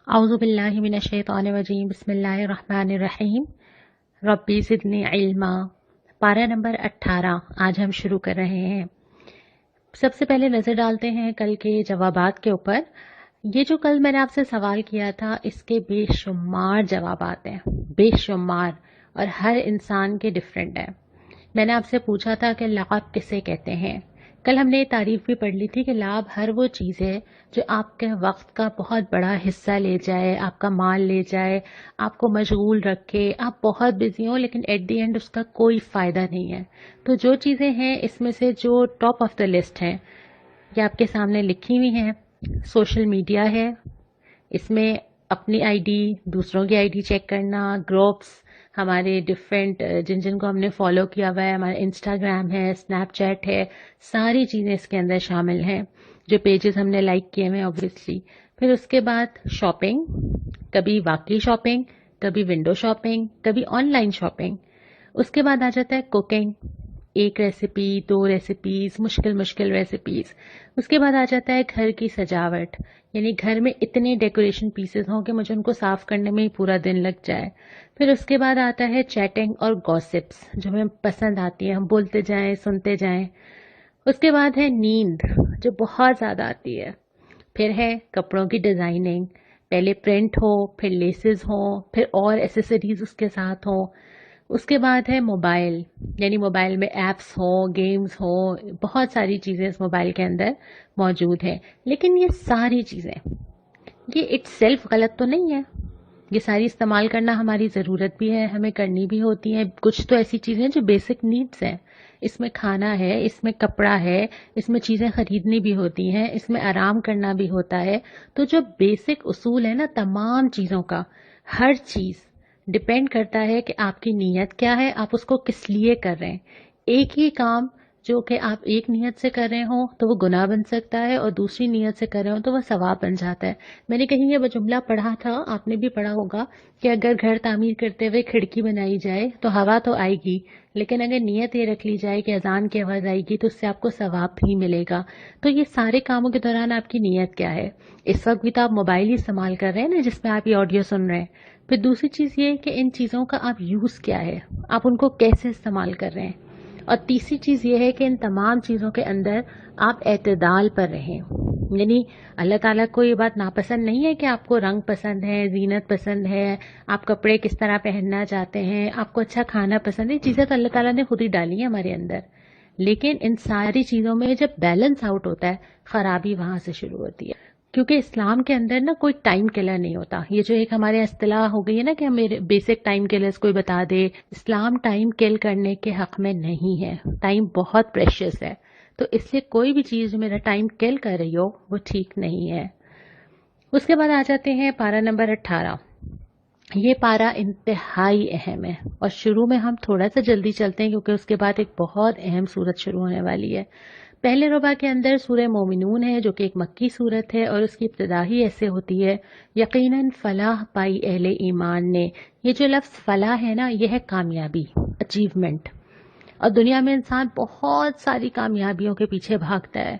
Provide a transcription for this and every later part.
اعوذ باللہ من الشیطان الرجیم بسم اللہ الرحمن الرحیم ربی زدنی علما پارہ نمبر 18 آج ہم شروع کر رہے ہیں۔ سب سے پہلے نظر ڈالتے ہیں کل کے جوابات کے اوپر۔ یہ جو کل میں نے آپ سے سوال کیا تھا اس کے بے شمار جوابات ہیں، بے شمار، اور ہر انسان کے ڈیفرنٹ ہیں۔ میں نے آپ سے پوچھا تھا کہ لعب کسے کہتے ہیں۔ کل ہم نے یہ تعریف بھی پڑھ لی تھی کہ لعب ہر وہ چیز ہے جو آپ کے وقت کا بہت بڑا حصہ لے جائے، آپ کا مال لے جائے، آپ کو مشغول رکھے، آپ بہت بزی ہوں لیکن ایٹ دی اینڈ اس کا کوئی فائدہ نہیں ہے۔ تو جو چیزیں ہیں اس میں سے جو ٹاپ آف دا لسٹ ہیں یہ آپ کے سامنے لکھی ہوئی ہیں۔ سوشل میڈیا ہے، اس میں اپنی آئی ڈی، دوسروں کی آئی ڈی چیک کرنا، گروپس ہمارے ڈفرینٹ جن کو ہم نے فالو کیا ہوا ہے، ہمارا انسٹاگرام ہے، اسنیپ چیٹ ہے، ساری چیزیں اس کے اندر شامل ہیں، جو پیجز ہم نے لائک کیے ہوئے ہیں اوبویسلی۔ پھر اس کے بعد شاپنگ، کبھی واقعی شاپنگ، کبھی ونڈو شاپنگ، کبھی آن لائن شاپنگ۔ اس کے بعد آ جاتا ہے کوکنگ، ایک ریسیپی، دو ریسیپیز، مشکل ریسیپیز۔ اس کے بعد آ جاتا ہے گھر کی سجاوٹ، یعنی گھر میں اتنے ڈیکوریشن پیسز ہوں کہ مجھے ان کو صاف کرنے میں ہی پورا دن لگ جائے۔ پھر اس کے بعد آتا ہے چیٹنگ اور گوسپس جو ہمیں پسند آتی ہے، ہم بولتے جائیں، سنتے جائیں۔ اس کے بعد ہے نیند جو بہت زیادہ آتی ہے۔ پھر ہے کپڑوں کی ڈیزائننگ، پہلے پرنٹ ہو، پھر لیسز ہوں، پھر اور ایسیسریز اس کے ساتھ ہوں۔ اس کے بعد ہے موبائل، یعنی موبائل میں ایپس ہوں، گیمز ہوں، بہت ساری چیزیں اس موبائل کے اندر موجود ہیں۔ لیکن یہ ساری چیزیں یہ اٹ سیلف غلط تو نہیں ہے، یہ ساری استعمال کرنا ہماری ضرورت بھی ہے، ہمیں کرنی بھی ہوتی ہیں۔ کچھ تو ایسی چیزیں جو بیسک نیڈس ہیں، اس میں کھانا ہے، اس میں کپڑا ہے، اس میں چیزیں خریدنی بھی ہوتی ہیں، اس میں آرام کرنا بھی ہوتا ہے۔ تو جو بیسک اصول ہے نا تمام چیزوں کا، ہر چیز ڈپینڈ کرتا ہے کہ آپ کی نیت کیا ہے، آپ اس کو کس لیے کر رہے ہیں۔ ایک ہی کام جو کہ آپ ایک نیت سے کر رہے ہوں تو وہ گناہ بن سکتا ہے، اور دوسری نیت سے کر رہے ہوں تو وہ ثواب بن جاتا ہے۔ میں نے کہیں یہ جملہ پڑھا تھا، آپ نے بھی پڑھا ہوگا، کہ اگر گھر تعمیر کرتے ہوئے کھڑکی بنائی جائے تو ہوا تو آئے گی، لیکن اگر نیت یہ رکھ لی جائے کہ اذان کی آواز آئے گی تو اس سے آپ کو ثواب بھی ملے گا۔ تو یہ سارے کاموں کے دوران آپ کی نیت کیا ہے؟ اس وقت بھی تو آپ موبائل ہی استعمال کر رہے ہیں نا جس میں آپ یہ آڈیو سن رہے ہیں۔ پھر دوسری چیز یہ کہ ان چیزوں کا آپ یوز کیا ہے، آپ ان کو کیسے استعمال کر رہے ہیں۔ اور تیسری چیز یہ ہے کہ ان تمام چیزوں کے اندر آپ اعتدال پر رہیں، یعنی اللہ تعالیٰ کو یہ بات ناپسند نہیں ہے کہ آپ کو رنگ پسند ہے، زینت پسند ہے، آپ کپڑے کس طرح پہننا چاہتے ہیں، آپ کو اچھا کھانا پسند ہے، چیزیں تو اللہ تعالیٰ نے خود ہی ڈالی ہیں ہمارے اندر۔ لیکن ان ساری چیزوں میں جب بیلنس آؤٹ ہوتا ہے، خرابی وہاں سے شروع ہوتی ہے۔ کیونکہ اسلام کے اندر نا کوئی ٹائم کلر نہیں ہوتا۔ یہ جو ایک ہمارے اصطلاح ہو گئی ہے نا کہ ہمیں بیسک ٹائم کلرز کوئی بتا دے، اسلام ٹائم کل کرنے کے حق میں نہیں ہے۔ ٹائم بہت پریشیس ہے، تو اس لیے کوئی بھی چیز جو میرا ٹائم کل کر رہی ہو وہ ٹھیک نہیں ہے۔ اس کے بعد آ جاتے ہیں پارہ نمبر 18۔ یہ پارہ انتہائی اہم ہے، اور شروع میں ہم تھوڑا سا جلدی چلتے ہیں کیونکہ اس کے بعد ایک بہت اہم سورت شروع ہونے والی ہے۔ پہلے ربع کے اندر سورہ مومنون ہے جو کہ ایک مکی سورت ہے، اور اس کی ابتدا ہی ایسے ہوتی ہے، یقیناً فلاح پائی اہل ایمان نے۔ یہ جو لفظ فلاح ہے نا یہ ہے کامیابی، اچیومنٹ، اور دنیا میں انسان بہت ساری کامیابیوں کے پیچھے بھاگتا ہے،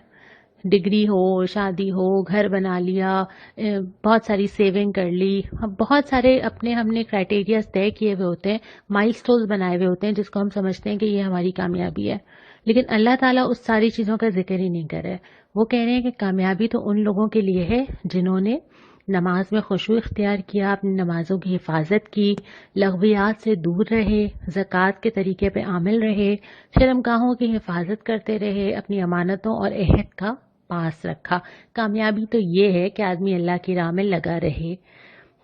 ڈگری ہو، شادی ہو، گھر بنا لیا، بہت ساری سیونگ کر لی، بہت سارے اپنے ہم نے کرائٹیریاز طے کیے ہوئے ہوتے ہیں، مائل سٹونز بنائے ہوئے ہوتے ہیں جس کو ہم سمجھتے ہیں کہ یہ ہماری کامیابی ہے۔ لیکن اللہ تعالیٰ اس ساری چیزوں کا ذکر ہی نہیں کر رہے۔ وہ کہہ رہے ہیں کہ کامیابی تو ان لوگوں کے لیے ہے جنہوں نے نماز میں خشوع اختیار کیا، اپنی نمازوں کی حفاظت کی، لغویات سے دور رہے، زکوٰۃ کے طریقے پہ عامل رہے، شرمگاہوں کی حفاظت کرتے رہے، اپنی امانتوں اور عہد کا پاس رکھا۔ کامیابی تو یہ ہے کہ آدمی اللہ کی راہ میں لگا رہے۔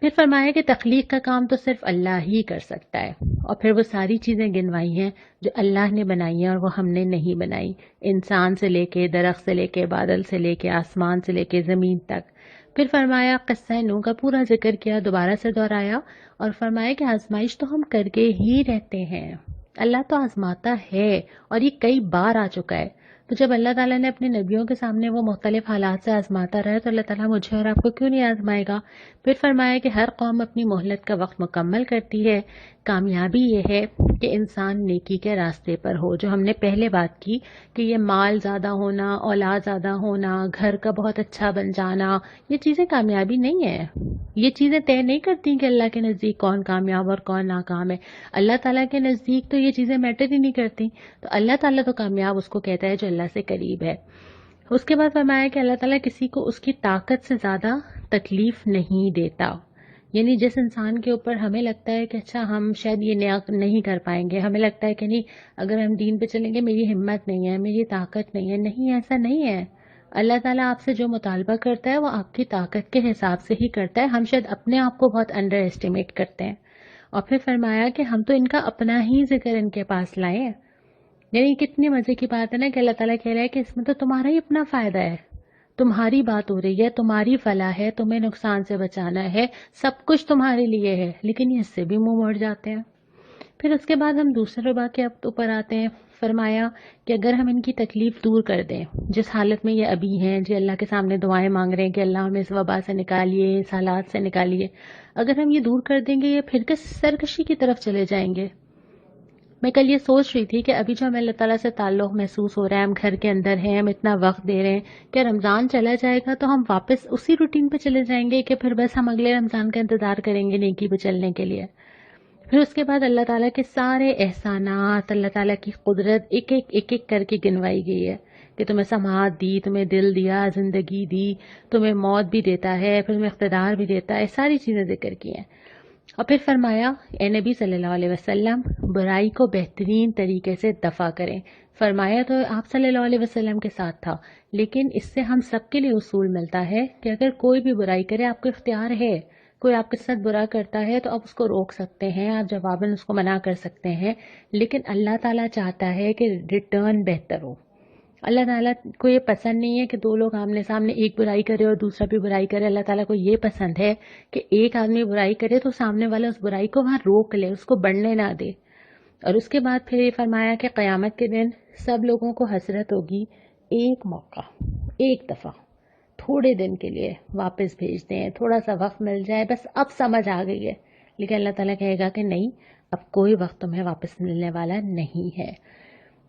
پھر فرمایا کہ تخلیق کا کام تو صرف اللہ ہی کر سکتا ہے، اور پھر وہ ساری چیزیں گنوائی ہیں جو اللہ نے بنائی ہیں اور وہ ہم نے نہیں بنائی، انسان سے لے کے درخت سے لے کے بادل سے لے کے آسمان سے لے کے زمین تک۔ پھر فرمایا قصہ نوح کا پورا ذکر کیا، دوبارہ سے دہرایا، اور فرمایا کہ آزمائش تو ہم کر کے ہی رہتے ہیں، اللہ تو آزماتا ہے، اور یہ کئی بار آ چکا ہے۔ تو جب اللہ تعالیٰ نے اپنے نبیوں کے سامنے وہ مختلف حالات سے آزماتا رہا تو اللہ تعالیٰ مجھے اور آپ کو کیوں نہیں آزمائے گا؟ پھر فرمایا کہ ہر قوم اپنی مہلت کا وقت مکمل کرتی ہے، کامیابی یہ ہے کہ انسان نیکی کے راستے پر ہو، جو ہم نے پہلے بات کی کہ یہ مال زیادہ ہونا، اولاد زیادہ ہونا، گھر کا بہت اچھا بن جانا، یہ چیزیں کامیابی نہیں ہے۔ یہ چیزیں طے نہیں کرتی کہ اللہ کے نزدیک کون کامیاب اور کون ناکام ہے۔ اللہ تعالیٰ کے نزدیک تو یہ چیزیں میٹر ہی نہیں کرتی۔ تو اللہ تعالیٰ تو کامیاب اس کو کہتا ہے جو اللہ سے قریب ہے۔ اس کے بعد فرمایا کہ اللہ تعالیٰ کسی کو اس کی طاقت سے زیادہ تکلیف نہیں دیتا، یعنی جس انسان کے اوپر ہمیں لگتا ہے کہ اچھا ہم شاید یہ نہیں کر پائیں گے، ہمیں لگتا ہے کہ نہیں اگر ہم دین پہ چلیں گے میری ہمت نہیں ہے، میری طاقت نہیں ہے، نہیں ایسا نہیں ہے۔ اللہ تعالیٰ آپ سے جو مطالبہ کرتا ہے وہ آپ کی طاقت کے حساب سے ہی کرتا ہے، ہم شاید اپنے آپ کو بہت انڈر ایسٹیمیٹ کرتے ہیں۔ اور پھر فرمایا کہ ہم تو ان کا اپنا ہی ذکر ان کے پاس لائے ہیں، یعنی کتنی مزے کی بات ہے نا کہ اللہ تعالیٰ کہہ رہا ہے کہ اس میں تو تمہارا ہی اپنا فائدہ ہے، تمہاری بات ہو رہی ہے، تمہاری فلاح ہے، تمہیں نقصان سے بچانا ہے، سب کچھ تمہارے لیے ہے، لیکن یہ اس سے بھی منہ موڑ جاتے ہیں۔ پھر اس کے بعد ہم دوسرے واقعات اوپر آتے ہیں۔ فرمایا کہ اگر ہم ان کی تکلیف دور کر دیں، جس حالت میں یہ ابھی ہیں، جی اللہ کے سامنے دعائیں مانگ رہے ہیں کہ اللہ ہمیں اس وبا سے نکالیے، اس حالات سے نکالیے، اگر ہم یہ دور کر دیں گے یہ پھر کے سرکشی کی طرف چلے جائیں گے۔ میں کل یہ سوچ رہی تھی کہ ابھی جو ہمیں اللہ تعالیٰ سے تعلق محسوس ہو رہا ہے، ہم گھر کے اندر ہیں، ہم اتنا وقت دے رہے ہیں کہ رمضان چلا جائے گا تو ہم واپس اسی روٹین پہ چلے جائیں گے کہ پھر بس ہم اگلے رمضان کا انتظار کریں گے نیکی پہ چلنے کے لیے۔ پھر اس کے بعد اللہ تعالیٰ کے سارے احسانات، اللہ تعالیٰ کی قدرت ایک ایک کر کے گنوائی گئی ہے کہ تمہیں سماعت دی، تمہیں دل دیا، زندگی دی، تمہیں موت بھی دیتا ہے، پھر تمہیں اقتدار بھی دیتا ہے، ساری چیزیں ذکر کی ہیں۔ اور پھر فرمایا اے نبی صلی اللہ علیہ وسلم برائی کو بہترین طریقے سے دفع کریں۔ فرمایا تو آپ صلی اللہ علیہ وسلم کے ساتھ تھا، لیکن اس سے ہم سب کے لیے اصول ملتا ہے کہ اگر کوئی بھی برائی کرے، آپ کو اختیار ہے، کوئی آپ کے ساتھ برا کرتا ہے تو آپ اس کو روک سکتے ہیں، آپ جواباً اس کو منع کر سکتے ہیں، لیکن اللہ تعالیٰ چاہتا ہے کہ ریٹرن بہتر ہو۔ اللہ تعالیٰ کو یہ پسند نہیں ہے کہ دو لوگ آمنے سامنے ایک برائی کرے اور دوسرا بھی برائی کرے۔ اللہ تعالیٰ کو یہ پسند ہے کہ ایک آدمی برائی کرے تو سامنے والا اس برائی کو وہاں روک لے، اس کو بڑھنے نہ دے۔ اور اس کے بعد پھر یہ فرمایا کہ قیامت کے دن سب لوگوں کو حسرت ہوگی، ایک موقع، ایک دفعہ، تھوڑے دن کے لیے واپس بھیج دیں، تھوڑا سا وقت مل جائے، بس اب سمجھ آ گئی ہے۔ لیکن اللہ تعالیٰ کہے گا کہ نہیں، اب کوئی وقت تمہیں واپس ملنے والا نہیں ہے۔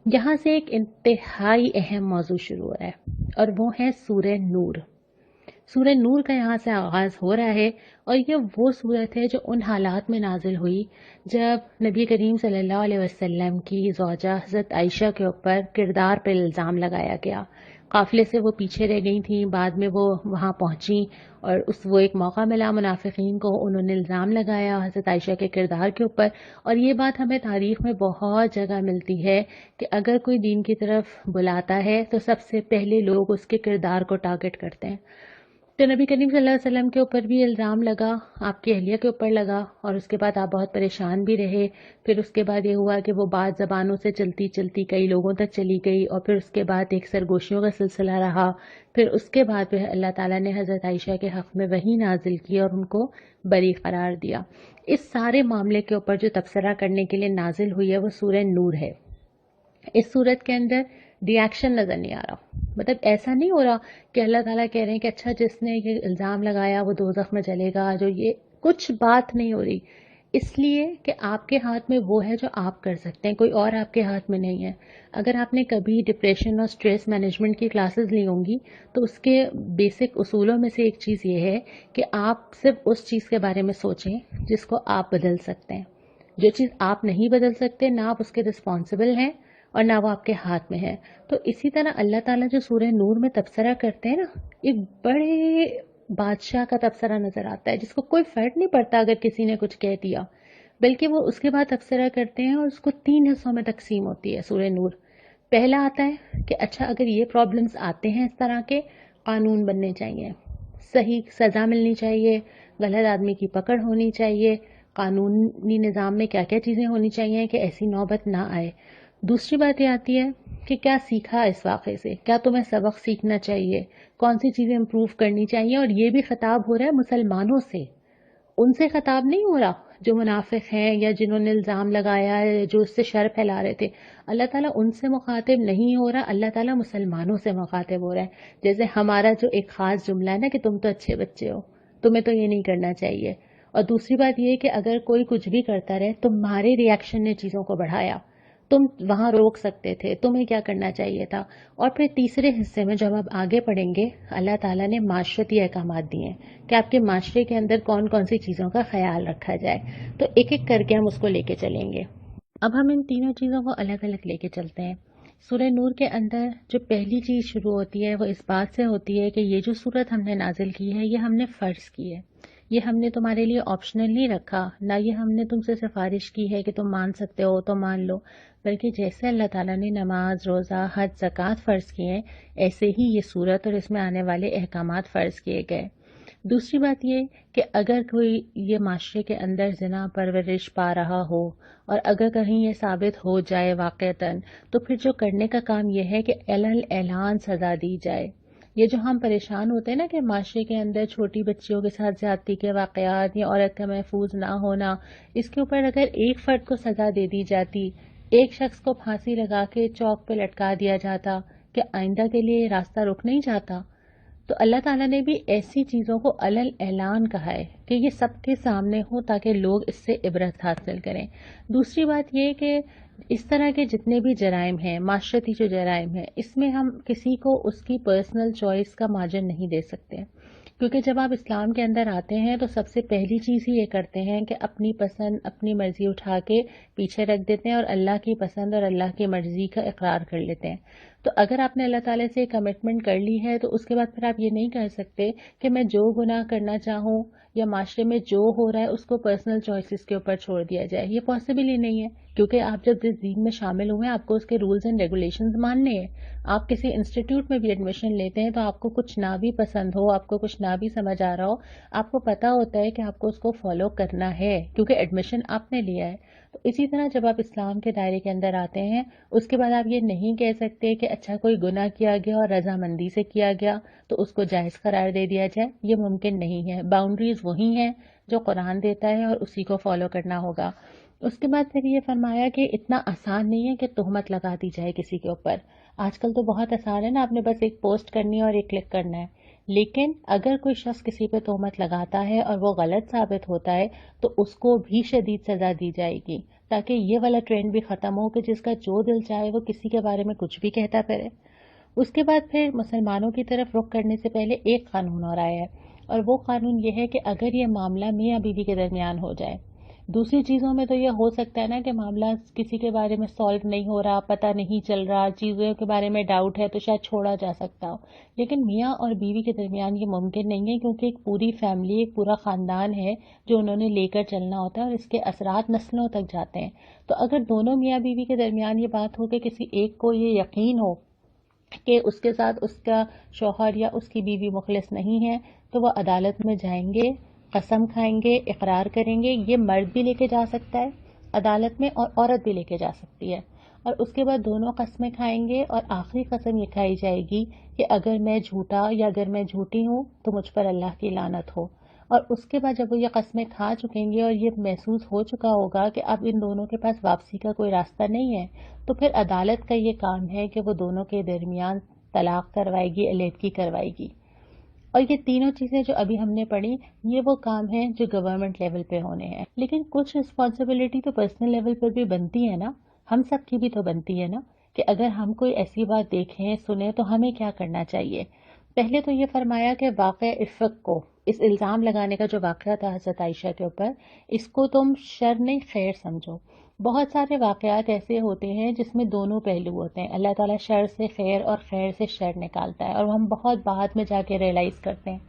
یہاں سے ایک انتہائی اہم موضوع شروع ہو رہا ہے اور وہ ہے سورہ نور۔ سورہ نور کا یہاں سے آغاز ہو رہا ہے اور یہ وہ صورت ہے جو ان حالات میں نازل ہوئی جب نبی کریم صلی اللہ علیہ وسلم کی زوجہ حضرت عائشہ کے اوپر کردار پر الزام لگایا گیا۔ قافلے سے وہ پیچھے رہ گئی تھیں، بعد میں وہ وہاں پہنچیں اور وہ ایک موقع ملا منافقین کو، انہوں نے الزام لگایا حضرت عائشہ کے کردار کے اوپر۔ اور یہ بات ہمیں تاریخ میں بہت جگہ ملتی ہے کہ اگر کوئی دین کی طرف بلاتا ہے تو سب سے پہلے لوگ اس کے کردار کو ٹارگٹ کرتے ہیں۔ تو نبی کریم صلی اللہ علیہ وسلم کے اوپر بھی الزام لگا، آپ کی اہلیہ کے اوپر لگا، اور اس کے بعد آپ بہت پریشان بھی رہے۔ پھر اس کے بعد یہ ہوا کہ وہ بات زبانوں سے چلتی چلتی کئی لوگوں تک چلی گئی، اور پھر اس کے بعد ایک سرگوشیوں کا سلسلہ رہا۔ پھر اس کے بعد پھر اللہ تعالیٰ نے حضرت عائشہ کے حق میں وحی نازل کی اور ان کو بری قرار دیا۔ اس سارے معاملے کے اوپر جو تبصرہ کرنے کے لیے نازل ہوئی ہے وہ سورہ نور ہے۔ اس صورت کے اندر ری ایکشن نظر نہیں آ رہا، مطلب ایسا نہیں ہو رہا کہ اللہ تعالیٰ کہہ رہے ہیں کہ اچھا جس نے یہ الزام لگایا وہ دوزخ میں چلے گا، جو یہ کچھ بات نہیں ہو رہی، اس لیے کہ آپ کے ہاتھ میں وہ ہے جو آپ کر سکتے ہیں، کوئی اور آپ کے ہاتھ میں نہیں ہے۔ اگر آپ نے کبھی ڈپریشن اور سٹریس مینجمنٹ کی کلاسز لی ہوں گی تو اس کے بیسک اصولوں میں سے ایک چیز یہ ہے کہ آپ صرف اس چیز کے بارے میں سوچیں جس کو آپ بدل سکتے ہیں۔ جو چیز آپ نہیں بدل سکتے، نہ آپ اس کے رسپانسبل ہیں اور نہ وہ آپ کے ہاتھ میں ہے۔ تو اسی طرح اللہ تعالیٰ جو سورہ نور میں تبصرہ کرتے ہیں نا، ایک بڑے بادشاہ کا تبصرہ نظر آتا ہے جس کو کوئی فرق نہیں پڑتا اگر کسی نے کچھ کہہ دیا، بلکہ وہ اس کے بعد تبصرہ کرتے ہیں اور اس کو 3 حصوں میں تقسیم ہوتی ہے سورہ نور۔ پہلا آتا ہے کہ اچھا اگر یہ پرابلمز آتے ہیں اس طرح کے، قانون بننے چاہیے، صحیح سزا ملنی چاہیے، غلط آدمی کی پکڑ ہونی چاہیے، قانونی نظام میں کیا کیا چیزیں ہونی چاہیے کہ ایسی نوبت نہ آئے۔ دوسری بات یہ آتی ہے کہ کیا سیکھا اس واقعے سے، کیا تمہیں سبق سیکھنا چاہیے، کون سی چیزیں امپروو کرنی چاہیے۔ اور یہ بھی خطاب ہو رہا ہے مسلمانوں سے، ان سے خطاب نہیں ہو رہا جو منافق ہیں یا جنہوں نے الزام لگایا ہے، جو اس سے شر پھیلا رہے تھے، اللہ تعالیٰ ان سے مخاطب نہیں ہو رہا، اللہ تعالیٰ مسلمانوں سے مخاطب ہو رہا ہے. جیسے ہمارا جو ایک خاص جملہ ہے نا کہ تم تو اچھے بچے ہو، تمہیں تو یہ نہیں کرنا چاہیے. اور دوسری بات یہ کہ اگر کوئی کچھ بھی کرتا رہے، تمہارے ریاکشن نے چیزوں کو بڑھایا، تم وہاں روک سکتے تھے، تمہیں کیا کرنا چاہیے تھا. اور پھر تیسرے حصے میں جب آپ آگے پڑھیں گے، اللہ تعالیٰ نے معاشرتی احکامات دیے ہیں کہ آپ کے معاشرے کے اندر کون کون سی چیزوں کا خیال رکھا جائے. تو ایک ایک کر کے ہم اس کو لے کے چلیں گے. اب ہم ان تینوں چیزوں کو الگ الگ لے کے چلتے ہیں. سورہ نور کے اندر جو پہلی چیز شروع ہوتی ہے وہ اس بات سے ہوتی ہے کہ یہ جو صورت ہم نے نازل کی ہے یہ ہم نے فرض کی ہے، یہ ہم نے تمہارے لیے آپشنل نہیں رکھا، نہ یہ ہم نے تم سے سفارش کی ہے کہ تم مان سکتے ہو تو مان لو، بلکہ جیسے اللہ تعالیٰ نے نماز، روزہ، حج، زکوٰۃ فرض کیے ہیں، ایسے ہی یہ صورت اور اس میں آنے والے احکامات فرض کیے گئے. دوسری بات یہ کہ اگر کوئی یہ معاشرے کے اندر زنا پرورش پا رہا ہو اور اگر کہیں یہ ثابت ہو جائے واقعتاً، تو پھر جو کرنے کا کام یہ ہے کہ اعلان سزا دی جائے. یہ جو ہم پریشان ہوتے ہیں نا کہ معاشرے کے اندر چھوٹی بچیوں کے ساتھ زیادتی کے واقعات یا عورت کا محفوظ نہ ہونا، اس کے اوپر اگر ایک فرد کو سزا دے دی جاتی، ایک شخص کو پھانسی لگا کے چوک پہ لٹکا دیا جاتا، کہ آئندہ کے لیے یہ راستہ رک نہیں جاتا. تو اللہ تعالیٰ نے بھی ایسی چیزوں کو علل اعلان کہا ہے کہ یہ سب کے سامنے ہو تاکہ لوگ اس سے عبرت حاصل کریں. دوسری بات یہ کہ اس طرح کے جتنے بھی جرائم ہیں، معاشرتی جو جرائم ہیں، اس میں ہم کسی کو اس کی پرسنل چوائس کا مارجن نہیں دے سکتے، کیونکہ جب آپ اسلام کے اندر آتے ہیں تو سب سے پہلی چیز ہی یہ کرتے ہیں کہ اپنی پسند، اپنی مرضی اٹھا کے پیچھے رکھ دیتے ہیں اور اللہ کی پسند اور اللہ کی مرضی کا اقرار کر لیتے ہیں. تو اگر آپ نے اللہ تعالیٰ سے کمٹمنٹ کر لی ہے تو اس کے بعد پھر آپ یہ نہیں کہہ سکتے کہ میں جو گناہ کرنا چاہوں یا معاشرے میں جو ہو رہا ہے اس کو پرسنل چوائسز کے اوپر چھوڑ دیا جائے. یہ پاسبل ہی نہیں ہے، کیونکہ آپ جب جس دین میں شامل ہوئے ہیں آپ کو اس کے رولز اینڈ ریگولیشنز ماننے ہیں. آپ کسی انسٹیٹیوٹ میں بھی ایڈمیشن لیتے ہیں تو آپ کو کچھ نہ بھی پسند ہو، آپ کو کچھ نہ بھی سمجھ آ رہا ہو، آپ کو پتا ہوتا ہے کہ آپ کو اس کو فالو کرنا ہے کیونکہ ایڈمیشن آپ نے لیا ہے. تو اسی طرح جب آپ اسلام کے دائرے کے اندر آتے ہیں اس کے بعد آپ یہ نہیں کہہ سکتے کہ اچھا کوئی گناہ کیا گیا اور رضامندی سے کیا گیا تو اس کو جائز قرار دے دیا جائے. یہ ممکن نہیں ہے. باؤنڈریز وہی ہیں جو قرآن دیتا ہے اور اسی کو فالو کرنا ہوگا. اس کے بعد پھر یہ فرمایا کہ اتنا آسان نہیں ہے کہ تہمت لگا دی جائے کسی کے اوپر. آج کل تو بہت آسان ہے نا، آپ نے بس ایک پوسٹ کرنی ہے اور ایک کلک کرنا ہے. لیکن اگر کوئی شخص کسی پہ تہمت لگاتا ہے اور وہ غلط ثابت ہوتا ہے تو اس کو بھی شدید سزا دی جائے گی، تاکہ یہ والا ٹرینڈ بھی ختم ہو کہ جس کا جو دل چاہے وہ کسی کے بارے میں کچھ بھی کہتا پھرے. اس کے بعد پھر مسلمانوں کی طرف رخ کرنے سے پہلے ایک قانون اور آیا ہے، اور وہ قانون یہ ہے کہ اگر یہ معاملہ میاں بیوی کے درمیان ہو جائے، دوسری چیزوں میں تو یہ ہو سکتا ہے نا کہ معاملہ کسی کے بارے میں سالو نہیں ہو رہا، پتہ نہیں چل رہا، چیزوں کے بارے میں ڈاؤٹ ہے تو شاید چھوڑا جا سکتا ہو، لیکن میاں اور بیوی کے درمیان یہ ممکن نہیں ہے، کیونکہ ایک پوری فیملی، ایک پورا خاندان ہے جو انہوں نے لے کر چلنا ہوتا ہے اور اس کے اثرات نسلوں تک جاتے ہیں. تو اگر دونوں میاں بیوی کے درمیان یہ بات ہو کہ کسی ایک کو یہ یقین ہو کہ اس کے ساتھ اس کا شوہر یا اس کی بیوی مخلص نہیں ہے، تو وہ عدالت میں جائیں گے، قسم کھائیں گے، اقرار کریں گے. یہ مرد بھی لے کے جا سکتا ہے عدالت میں اور عورت بھی لے کے جا سکتی ہے. اور اس کے بعد دونوں قسمیں کھائیں گے اور آخری قسم یہ کھائی جائے گی کہ اگر میں جھوٹا یا اگر میں جھوٹی ہوں تو مجھ پر اللہ کی لعنت ہو. اور اس کے بعد جب وہ یہ قسمیں کھا چکیں گے اور یہ محسوس ہو چکا ہوگا کہ اب ان دونوں کے پاس واپسی کا کوئی راستہ نہیں ہے، تو پھر عدالت کا یہ کام ہے کہ وہ دونوں کے درمیان طلاق کروائے گی، علیحدگی کروائے گی. اور یہ تینوں چیزیں جو ابھی ہم نے پڑھی یہ وہ کام ہیں جو گورنمنٹ لیول پہ ہونے ہیں، لیکن کچھ رسپانسبلٹی تو پرسنل لیول پر بھی بنتی ہے نا، ہم سب کی بھی تو بنتی ہے نا کہ اگر ہم کوئی ایسی بات دیکھیں سنیں تو ہمیں کیا کرنا چاہیے. پہلے تو یہ فرمایا کہ واقع افق کو، اس الزام لگانے کا جو واقعہ تھا حضرت عائشہ کے اوپر، اس کو تم شر نہیں خیر سمجھو. بہت سارے واقعات ایسے ہوتے ہیں جس میں دونوں پہلو ہوتے ہیں. اللہ تعالیٰ شر سے خیر اور خیر سے شر نکالتا ہے اور ہم بہت بعد میں جا کے ریئلائز کرتے ہیں.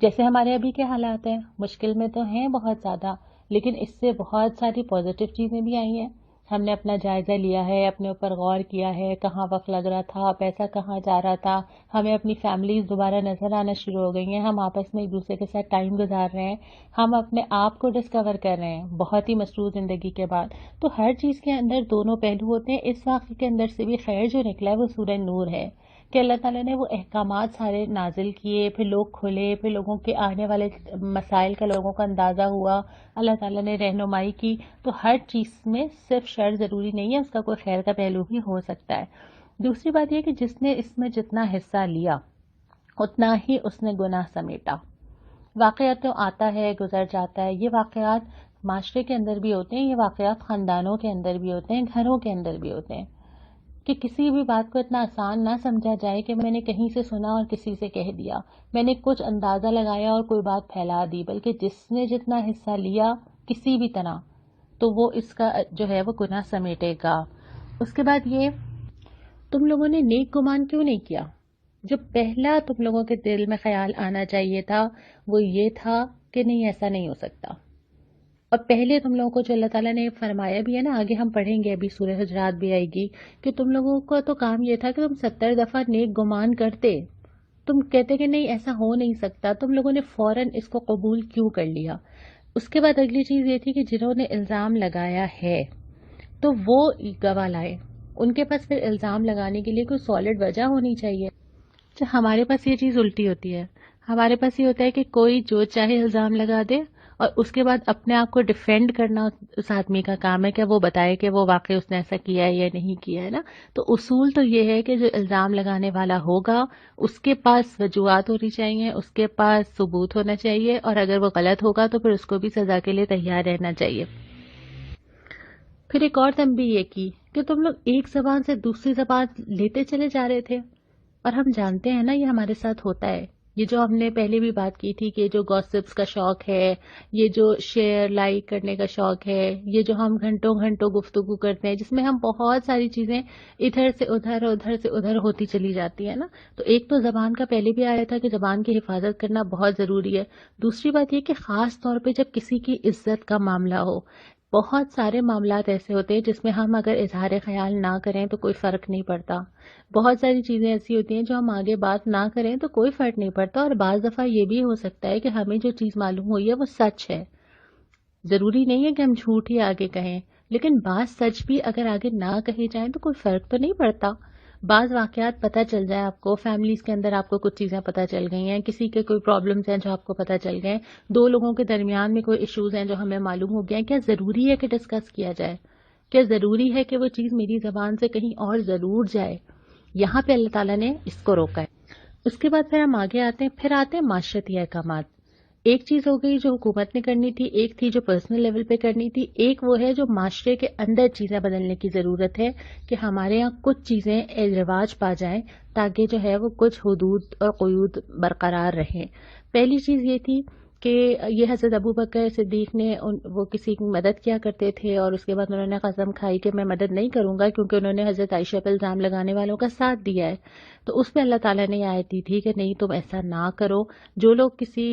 جیسے ہمارے ابھی کے حالات ہیں، مشکل میں تو ہیں بہت زیادہ، لیکن اس سے بہت ساری پازیٹیو چیزیں بھی آئی ہیں. ہم نے اپنا جائزہ لیا ہے، اپنے اوپر غور کیا ہے، کہاں وقت لگ رہا تھا، پیسہ کہاں جا رہا تھا، ہمیں اپنی فیملیز دوبارہ نظر آنا شروع ہو گئی ہیں، ہم آپس میں ایک دوسرے کے ساتھ ٹائم گزار رہے ہیں، ہم اپنے آپ کو ڈسکور کر رہے ہیں بہت ہی مصروف زندگی کے بعد. تو ہر چیز کے اندر دونوں پہلو ہوتے ہیں. اس واقعے کے اندر سے بھی خیر جو نکلا ہے وہ سورہ نور ہے کہ اللہ تعالیٰ نے وہ احکامات سارے نازل کیے، پھر لوگ کھلے، پھر لوگوں کے آنے والے مسائل کا لوگوں کو اندازہ ہوا، اللہ تعالیٰ نے رہنمائی کی. تو ہر چیز میں صرف شر ضروری نہیں ہے، اس کا کوئی خیر کا پہلو بھی ہو سکتا ہے. دوسری بات یہ کہ جس نے اس میں جتنا حصہ لیا اتنا ہی اس نے گناہ سمیٹا. واقعات تو آتا ہے گزر جاتا ہے، یہ واقعات معاشرے کے اندر بھی ہوتے ہیں، یہ واقعات خاندانوں کے اندر بھی ہوتے ہیں، گھروں کے اندر بھی ہوتے ہیں، کہ کسی بھی بات کو اتنا آسان نہ سمجھا جائے کہ میں نے کہیں سے سنا اور کسی سے کہہ دیا، میں نے کچھ اندازہ لگایا اور کوئی بات پھیلا دی، بلکہ جس نے جتنا حصہ لیا کسی بھی طرح تو وہ اس کا جو ہے وہ گناہ سمیٹے گا. اس کے بعد یہ، تم لوگوں نے نیک گمان کیوں نہیں کیا؟ جو پہلا تم لوگوں کے دل میں خیال آنا چاہیے تھا وہ یہ تھا کہ نہیں، ایسا نہیں ہو سکتا. اور پہلے تم لوگوں کو جو اللہ تعالیٰ نے فرمایا بھی ہے نا، آگے ہم پڑھیں گے، ابھی سورہ حجرات بھی آئے گی، کہ تم لوگوں کا تو کام یہ تھا کہ تم 70 دفعہ نیک گمان کرتے، تم کہتے کہ نہیں ایسا ہو نہیں سکتا، تم لوگوں نے فوراً اس کو قبول کیوں کر لیا. اس کے بعد اگلی چیز یہ تھی کہ جنہوں نے الزام لگایا ہے تو وہ گواہ لائے. ان کے پاس پھر الزام لگانے کے لیے کوئی سالڈ وجہ ہونی چاہیے. ہمارے پاس یہ چیز الٹی ہوتی ہے، ہمارے پاس یہ ہوتا ہے کہ کوئی جو چاہے الزام لگا دے اور اس کے بعد اپنے آپ کو ڈیفینڈ کرنا اس آدمی کا کام ہے کہ وہ بتائے کہ وہ واقعی اس نے ایسا کیا ہے یا نہیں کیا ہے نا. تو اصول تو یہ ہے کہ جو الزام لگانے والا ہوگا اس کے پاس وجوہات ہونی چاہیے، اس کے پاس ثبوت ہونا چاہیے، اور اگر وہ غلط ہوگا تو پھر اس کو بھی سزا کے لیے تیار رہنا چاہیے. پھر ایک اور تنبیہ یہ کی کہ تم لوگ ایک زبان سے دوسری زبان لیتے چلے جا رہے تھے، اور ہم جانتے ہیں نا یہ ہمارے ساتھ ہوتا ہے. یہ جو ہم نے پہلے بھی بات کی تھی کہ جو گوسپس کا شوق ہے، یہ جو شیئر لائک کرنے کا شوق ہے، یہ جو ہم گھنٹوں گھنٹوں گفتگو کرتے ہیں جس میں ہم بہت ساری چیزیں ادھر سے ادھر ادھر سے ادھر ہوتی چلی جاتی ہیں نا. تو ایک تو زبان کا پہلے بھی آیا تھا کہ زبان کی حفاظت کرنا بہت ضروری ہے. دوسری بات یہ کہ خاص طور پہ جب کسی کی عزت کا معاملہ ہو، بہت سارے معاملات ایسے ہوتے ہیں جس میں ہم اگر اظہار خیال نہ کریں تو کوئی فرق نہیں پڑتا. بہت ساری چیزیں ایسی ہوتی ہیں جو ہم آگے بات نہ کریں تو کوئی فرق نہیں پڑتا. اور بعض دفعہ یہ بھی ہو سکتا ہے کہ ہمیں جو چیز معلوم ہوئی ہے وہ سچ ہے، ضروری نہیں ہے کہ ہم جھوٹ ہی آگے کہیں، لیکن بعض سچ بھی اگر آگے نہ کہے جائیں تو کوئی فرق تو نہیں پڑتا. بعض واقعات پتہ چل جائے آپ کو، فیملیز کے اندر آپ کو کچھ چیزیں پتہ چل گئی ہیں، کسی کے کوئی پرابلمز ہیں جو آپ کو پتہ چل گئے، دو لوگوں کے درمیان میں کوئی ایشوز ہیں جو ہمیں معلوم ہو گئے ہیں، کیا ضروری ہے کہ ڈسکس کیا جائے؟ کیا ضروری ہے کہ وہ چیز میری زبان سے کہیں اور ضرور جائے؟ یہاں پہ اللہ تعالیٰ نے اس کو روکا ہے. اس کے بعد پھر ہم آگے آتے ہیں معاشرتی احکامات. ایک چیز ہو گئی جو حکومت نے کرنی تھی، ایک تھی جو پرسنل لیول پہ کرنی تھی، ایک وہ ہے جو معاشرے کے اندر چیزیں بدلنے کی ضرورت ہے کہ ہمارے ہاں کچھ چیزیں رواج پا جائیں تاکہ جو ہے وہ کچھ حدود اور قیود برقرار رہیں. پہلی چیز یہ تھی کہ یہ حضرت ابو بکر صدیق نے وہ کسی کی مدد کیا کرتے تھے اور اس کے بعد انہوں نے قسم کھائی کہ میں مدد نہیں کروں گا کیونکہ انہوں نے حضرت عائشہ پہ الزام لگانے والوں کا ساتھ دیا ہے. تو اس پہ اللہ تعالیٰ نے آیت دی تھی کہ نہیں تم ایسا نہ کرو. جو لوگ کسی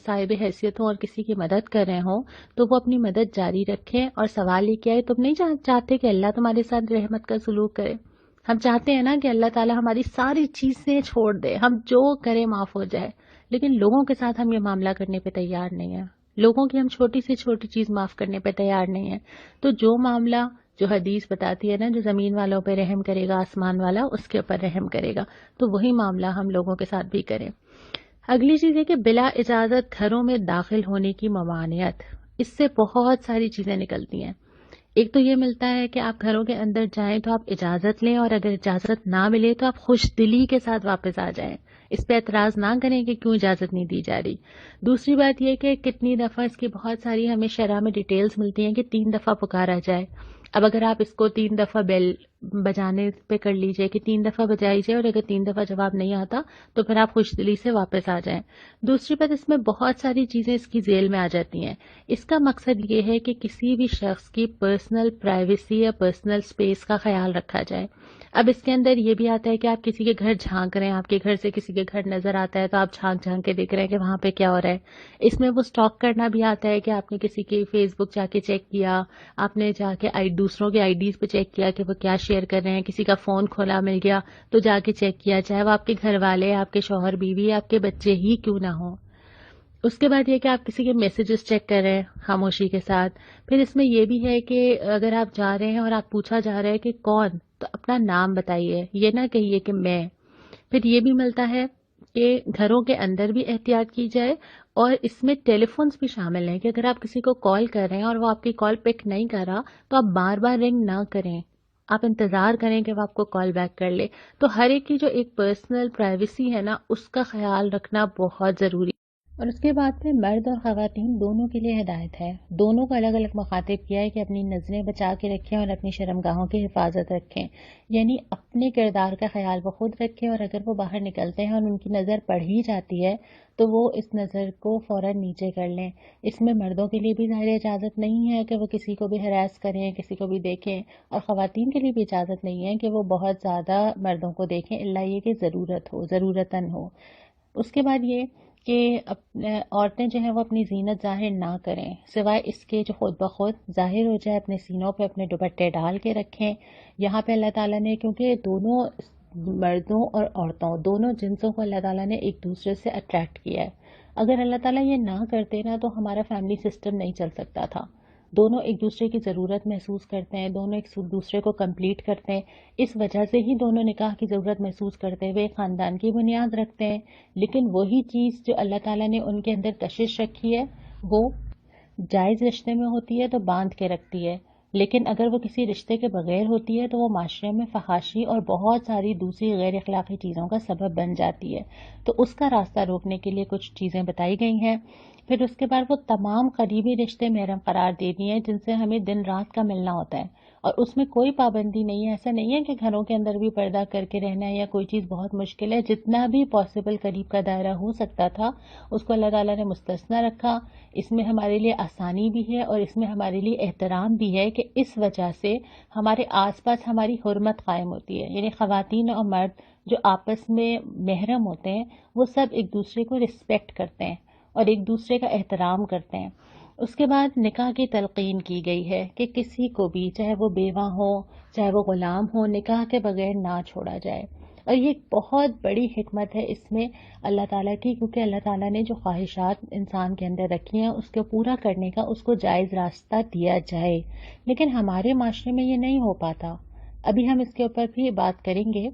صاحب حیثیت ہوں اور کسی کی مدد کر رہے ہوں تو وہ اپنی مدد جاری رکھیں. اور سوال یہ کیا ہے، تم نہیں چاہتے کہ اللہ تمہارے ساتھ رحمت کا سلوک کرے؟ ہم چاہتے ہیں نا کہ اللہ تعالیٰ ہماری ساری چیزیں چھوڑ دے، ہم جو کرے معاف ہو جائے، لیکن لوگوں کے ساتھ ہم یہ معاملہ کرنے پہ تیار نہیں ہیں. لوگوں کی ہم چھوٹی سے چھوٹی چیز معاف کرنے پہ تیار نہیں ہیں. تو جو معاملہ جو حدیث بتاتی ہے نا، جو زمین والوں پہ رحم کرے گا آسمان والا اس کے اوپر رحم کرے گا، تو وہی معاملہ ہم لوگوں کے ساتھ بھی کریں. اگلی چیز ہے کہ بلا اجازت گھروں میں داخل ہونے کی ممانعت. اس سے بہت ساری چیزیں نکلتی ہیں. ایک تو یہ ملتا ہے کہ آپ گھروں کے اندر جائیں تو آپ اجازت لیں، اور اگر اجازت نہ ملے تو آپ خوش دلی کے ساتھ واپس آ جائیں. اس پہ اعتراض نہ کریں کہ کیوں اجازت نہیں دی جا رہی. دوسری بات یہ کہ کتنی دفعہ اس کی بہت ساری ہمیں شرح میں ڈیٹیلز ملتی ہیں کہ 3 دفعہ پکارا جائے. اب اگر آپ اس کو 3 دفعہ بیل بجانے پہ کر لیجئے کہ 3 دفعہ بجائی جائے، اور اگر 3 دفعہ جواب نہیں آتا تو پھر آپ خوش دلی سے واپس آ جائیں. دوسری بات، اس میں بہت ساری چیزیں اس کی ذیل میں آ جاتی ہیں. اس کا مقصد یہ ہے کہ کسی بھی شخص کی پرسنل پرائیویسی یا پرسنل سپیس کا خیال رکھا جائے. اب اس کے اندر یہ بھی آتا ہے کہ آپ کسی کے گھر جھانک رہے ہیں، آپ کے گھر سے کسی کے گھر نظر آتا ہے تو آپ جھانک جھانک کے دیکھ رہے ہیں کہ وہاں پہ کیا ہو رہا ہے. اس میں وہ سٹاک کرنا بھی آتا ہے کہ آپ نے کسی کی فیس بک جا کے چیک کیا، آپ نے جا کے دوسروں کے آئی ڈیز پہ چیک کیا کہ وہ کیا شیئر کر رہے ہیں، کسی کا فون کھولا مل گیا تو جا کے چیک کیا، چاہے وہ آپ کے گھر والے، آپ کے شوہر بیوی، آپ کے بچے ہی کیوں نہ ہوں. اس کے بعد یہ کہ آپ کسی کے میسیجز چیک کر رہے ہیں خاموشی کے ساتھ. پھر اس میں یہ بھی ہے کہ اگر آپ جا رہے ہیں اور آپ پوچھا جا رہا ہے کہ کون، تو اپنا نام بتائیے، یہ نہ کہیے کہ میں. پھر یہ بھی ملتا ہے کہ گھروں کے اندر بھی احتیاط کی جائے، اور اس میں ٹیلی فونس بھی شامل ہیں کہ اگر آپ کسی کو کال کر رہے ہیں اور وہ آپ کی کال پک نہیں کر رہا تو آپ بار بار رنگ نہ کریں، آپ انتظار کریں کہ وہ آپ کو کال بیک کر لے. تو ہر ایک کی جو ایک پرسنل پرائیویسی ہے نا، اس کا خیال رکھنا بہت ضروری. اور اس کے بعد میں مرد اور خواتین دونوں کے لیے ہدایت ہے. دونوں کو الگ الگ مخاطب کیا ہے کہ اپنی نظریں بچا کے رکھیں اور اپنی شرمگاہوں کی حفاظت رکھیں، یعنی اپنے کردار کا خیال وہ خود رکھیں، اور اگر وہ باہر نکلتے ہیں اور ان کی نظر پڑ ہی جاتی ہے تو وہ اس نظر کو فوراً نیچے کر لیں. اس میں مردوں کے لیے بھی ظاہر اجازت نہیں ہے کہ وہ کسی کو بھی ہراس کریں، کسی کو بھی دیکھیں، اور خواتین کے لیے بھی اجازت نہیں ہے کہ وہ بہت زیادہ مردوں کو دیکھیں الا یہ کہ ضرورت ہو، ضرورتاً ہو. اس کے بعد یہ کہ عورتیں جو ہیں وہ اپنی زینت ظاہر نہ کریں سوائے اس کے جو خود بخود ظاہر ہو جائے. اپنے سینوں پہ اپنے دوپٹے ڈال کے رکھیں. یہاں پہ اللہ تعالیٰ نے، کیونکہ دونوں مردوں اور عورتوں دونوں جنسوں کو اللہ تعالیٰ نے ایک دوسرے سے اٹریکٹ کیا ہے. اگر اللہ تعالیٰ یہ نہ کرتے نا تو ہمارا فیملی سسٹم نہیں چل سکتا تھا. دونوں ایک دوسرے کی ضرورت محسوس کرتے ہیں، دونوں ایک دوسرے کو کمپلیٹ کرتے ہیں. اس وجہ سے ہی دونوں نکاح کی ضرورت محسوس کرتے ہوئے خاندان کی بنیاد رکھتے ہیں. لیکن وہی چیز جو اللہ تعالیٰ نے ان کے اندر کشش رکھی ہے وہ جائز رشتے میں ہوتی ہے تو باندھ کے رکھتی ہے، لیکن اگر وہ کسی رشتے کے بغیر ہوتی ہے تو وہ معاشرے میں فحاشی اور بہت ساری دوسری غیر اخلاقی چیزوں کا سبب بن جاتی ہے. تو اس کا راستہ روکنے کے لیے کچھ چیزیں بتائی گئی ہیں. پھر اس کے بعد وہ تمام قریبی رشتے محرم قرار دے دیے ہیں جن سے ہمیں دن رات کا ملنا ہوتا ہے، اور اس میں کوئی پابندی نہیں ہے. ایسا نہیں ہے کہ گھروں کے اندر بھی پردہ کر کے رہنا ہے یا کوئی چیز بہت مشکل ہے. جتنا بھی پاسبل قریب کا دائرہ ہو سکتا تھا اس کو اللہ تعالیٰ نے مستثنی رکھا. اس میں ہمارے لیے آسانی بھی ہے اور اس میں ہمارے لیے احترام بھی ہے کہ اس وجہ سے ہمارے آس پاس ہماری حرمت قائم ہوتی ہے. یعنی خواتین اور مرد جو آپس میں محرم ہوتے ہیں وہ سب ایک دوسرے کو رسپیکٹ کرتے ہیں اور ایک دوسرے کا احترام کرتے ہیں. اس کے بعد نکاح کی تلقین کی گئی ہے کہ کسی کو بھی، چاہے وہ بیوہ ہو چاہے وہ غلام ہو، نکاح کے بغیر نہ چھوڑا جائے. اور یہ بہت بڑی حکمت ہے اس میں اللہ تعالیٰ کی، کیونکہ اللہ تعالیٰ نے جو خواہشات انسان کے اندر رکھی ہیں اس کو پورا کرنے کا اس کو جائز راستہ دیا جائے. لیکن ہمارے معاشرے میں یہ نہیں ہو پاتا. ابھی ہم اس کے اوپر بھی بات کریں گے.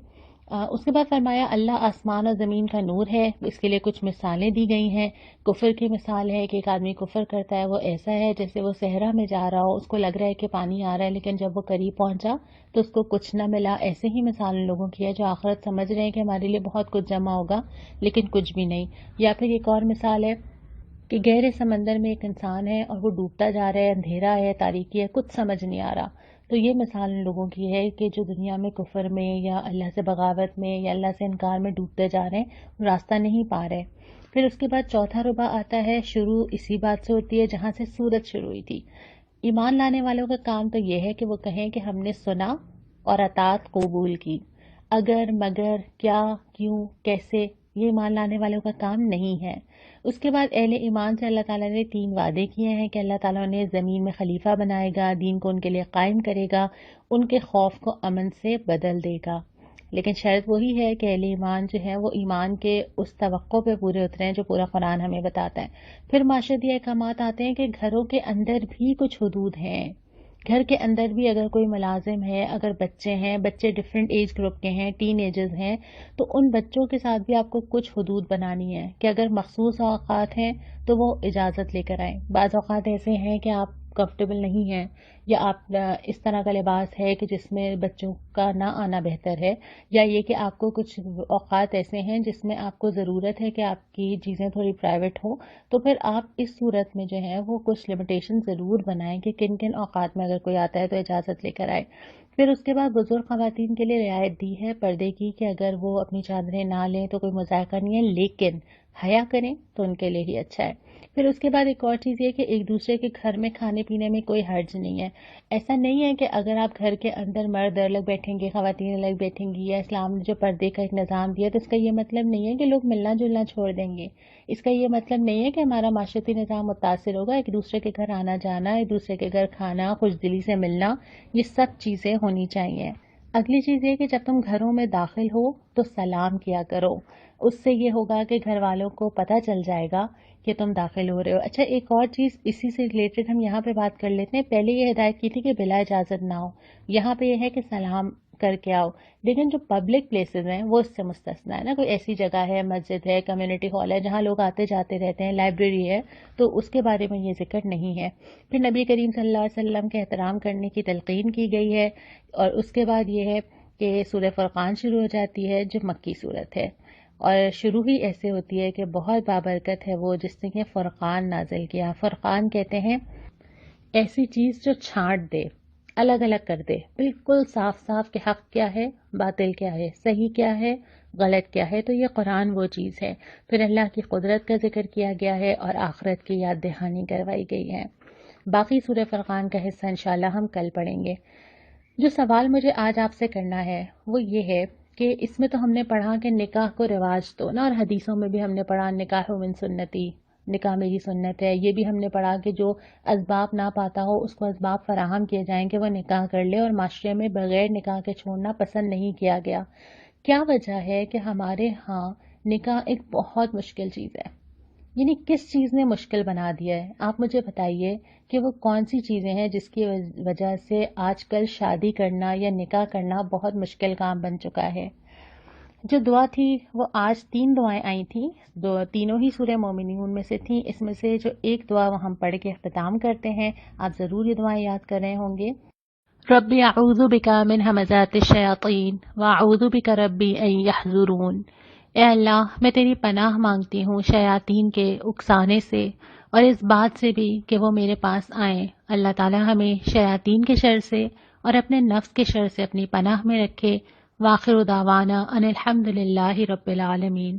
اس کے بعد فرمایا اللہ آسمان اور زمین کا نور ہے. اس کے لیے کچھ مثالیں دی گئی ہیں. کفر کی مثال ہے کہ ایک آدمی کفر کرتا ہے، وہ ایسا ہے جیسے وہ صحرا میں جا رہا ہو، اس کو لگ رہا ہے کہ پانی آ رہا ہے لیکن جب وہ قریب پہنچا تو اس کو کچھ نہ ملا. ایسے ہی مثال ان لوگوں کی ہے جو آخرت سمجھ رہے ہیں کہ ہمارے لیے بہت کچھ جمع ہوگا لیکن کچھ بھی نہیں. یا پھر ایک اور مثال ہے کہ گہرے سمندر میں ایک انسان ہے اور وہ ڈوبتا جا رہا ہے، اندھیرا ہے، تاریکی ہے، کچھ سمجھ نہیں آ رہا. تو یہ مثال ان لوگوں کی ہے کہ جو دنیا میں کفر میں یا اللہ سے بغاوت میں یا اللہ سے انکار میں ڈوبتے جا رہے ہیں، راستہ نہیں پا رہے. پھر اس کے بعد چوتھا ربع آتا ہے. شروع اسی بات سے ہوتی ہے جہاں سے سورت شروع ہوئی تھی. ایمان لانے والوں کا کام تو یہ ہے کہ وہ کہیں کہ ہم نے سنا اور اطاعت قبول کی. اگر مگر کیا کیوں کیسے، یہ ایمان لانے والوں کا کام نہیں ہے. اس کے بعد اہل ایمان سے اللہ تعالیٰ نے 3 وعدے کیے ہیں کہ اللہ تعالیٰ نے زمین میں خلیفہ بنائے گا، دین کو ان کے لیے قائم کرے گا، ان کے خوف کو امن سے بدل دے گا. لیکن شرط وہی ہے کہ اہل ایمان جو ہیں وہ ایمان کے اس توقع پہ پورے اترے ہیں جو پورا قرآن ہمیں بتاتا ہے. پھر معاشرتی احکامات آتے ہیں کہ گھروں کے اندر بھی کچھ حدود ہیں. گھر کے اندر بھی اگر کوئی ملازم ہے، اگر بچے ہیں، بچے ڈفرینٹ ایج گروپ کے ہیں، ٹین ایجز ہیں، تو ان بچوں کے ساتھ بھی آپ کو کچھ حدود بنانی ہے کہ اگر مخصوص اوقات ہیں تو وہ اجازت لے کر آئیں. بعض اوقات ایسے ہیں کہ آپ کمفرٹیبل نہیں ہیں یا آپ اس طرح کا لباس ہے کہ جس میں بچوں کا نہ آنا بہتر ہے، یا یہ کہ آپ کو کچھ اوقات ایسے ہیں جس میں آپ کو ضرورت ہے کہ آپ کی چیزیں تھوڑی پرائیویٹ ہوں، تو پھر آپ اس صورت میں جو ہے وہ کچھ لمیٹیشن ضرور بنائیں کہ کن کن اوقات میں اگر کوئی آتا ہے تو اجازت لے کر آئے. پھر اس کے بعد بزرگ خواتین کے لیے رعایت دی ہے پردے کی کہ اگر وہ اپنی چادریں نہ لیں تو کوئی مذائقہ نہیں ہے، لیکن حیا کریں تو ان کے لیے ہی اچھا ہے. پھر اس کے بعد ایک اور چیز یہ کہ ایک دوسرے کے گھر میں کھانے پینے میں کوئی حرج نہیں ہے. ایسا نہیں ہے کہ اگر آپ گھر کے اندر مرد الگ بیٹھیں گے، خواتین الگ بیٹھیں گی، یا اسلام نے جو پردے کا ایک نظام دیا تو اس کا یہ مطلب نہیں ہے کہ لوگ ملنا جلنا چھوڑ دیں گے. اس کا یہ مطلب نہیں ہے کہ ہمارا معاشرتی نظام متاثر ہوگا. ایک دوسرے کے گھر آنا جانا، ایک دوسرے کے گھر کھانا، خوش دلی سے ملنا، یہ سب چیزیں ہونی چاہیے. اگلی چیز یہ کہ جب تم گھروں میں داخل ہو تو سلام کیا کرو. اس سے یہ ہوگا کہ گھر والوں کو پتہ چل جائے گا کہ تم داخل ہو رہے ہو. اچھا، ایک اور چیز اسی سے ریلیٹڈ ہم یہاں پہ بات کر لیتے ہیں. پہلے یہ ہدایت کی تھی کہ بلا اجازت نہ ہو، یہاں پہ یہ ہے کہ سلام کر کے آؤ. لیکن جو پبلک پلیسز ہیں وہ اس سے مستثنا ہے نا. کوئی ایسی جگہ ہے، مسجد ہے، کمیونٹی ہال ہے، جہاں لوگ آتے جاتے رہتے ہیں، لائبریری ہے، تو اس کے بارے میں یہ ذکر نہیں ہے. پھر نبی کریم صلی اللہ علیہ وسلم کے احترام کرنے کی تلقین کی گئی ہے. اور اس کے بعد یہ ہے کہ سورہ فرقان شروع ہو جاتی ہے جو مکی صورت ہے، اور شروع ہی ایسے ہوتی ہے کہ بہت بابرکت ہے وہ جس نے کہ فرقان نازل کیا. فرقان کہتے ہیں ایسی چیز جو چھانٹ دے، الگ الگ کر دے، بالکل صاف صاف کہ حق کیا ہے، باطل کیا ہے، صحیح کیا ہے، غلط کیا ہے. تو یہ قرآن وہ چیز ہے. پھر اللہ کی قدرت کا ذکر کیا گیا ہے اور آخرت کی یاد دہانی کروائی گئی ہے. باقی سورہ فرقان کا حصہ انشاءاللہ ہم کل پڑھیں گے. جو سوال مجھے آج آپ سے کرنا ہے وہ یہ ہے کہ اس میں تو ہم نے پڑھا کہ نکاح کو رواج دو نا، اور حدیثوں میں بھی ہم نے پڑھا نکاح من سنتی، نکاح میری سنت ہے. یہ بھی ہم نے پڑھا کہ جو اسباب نہ پاتا ہو اس کو اسباب فراہم کیے جائیں کہ وہ نکاح کر لے، اور معاشرے میں بغیر نکاح کے چھوڑنا پسند نہیں کیا گیا. کیا وجہ ہے کہ ہمارے ہاں نکاح ایک بہت مشکل چیز ہے؟ یعنی کس چیز نے مشکل بنا دیا ہے؟ آپ مجھے بتائیے کہ وہ کون سی چیزیں ہیں جس کی وجہ سے آج کل شادی کرنا یا نکاح کرنا بہت مشکل کام بن چکا ہے. جو دعا تھی وہ آج 3 دعائیں آئی تھیں، تینوں ہی سورہ مومنون میں سے تھیں. اس میں سے جو ایک دعا وہ ہم پڑھ کے اختتام کرتے ہیں، آپ ضرور یہ دعائیں یاد کر رہے ہوں گے. ربی اعوذ بک من ہمزات الشیاطین واعوذ بک ربی ان یحضرون. اے اللہ، میں تیری پناہ مانگتی ہوں شیاطین کے اکسانے سے اور اس بات سے بھی کہ وہ میرے پاس آئیں. اللہ تعالی ہمیں شیاطین کے شر سے اور اپنے نفس کے شر سے اپنی پناہ میں رکھے. وآخر دعوانا ان الحمد للہ رب العالمین.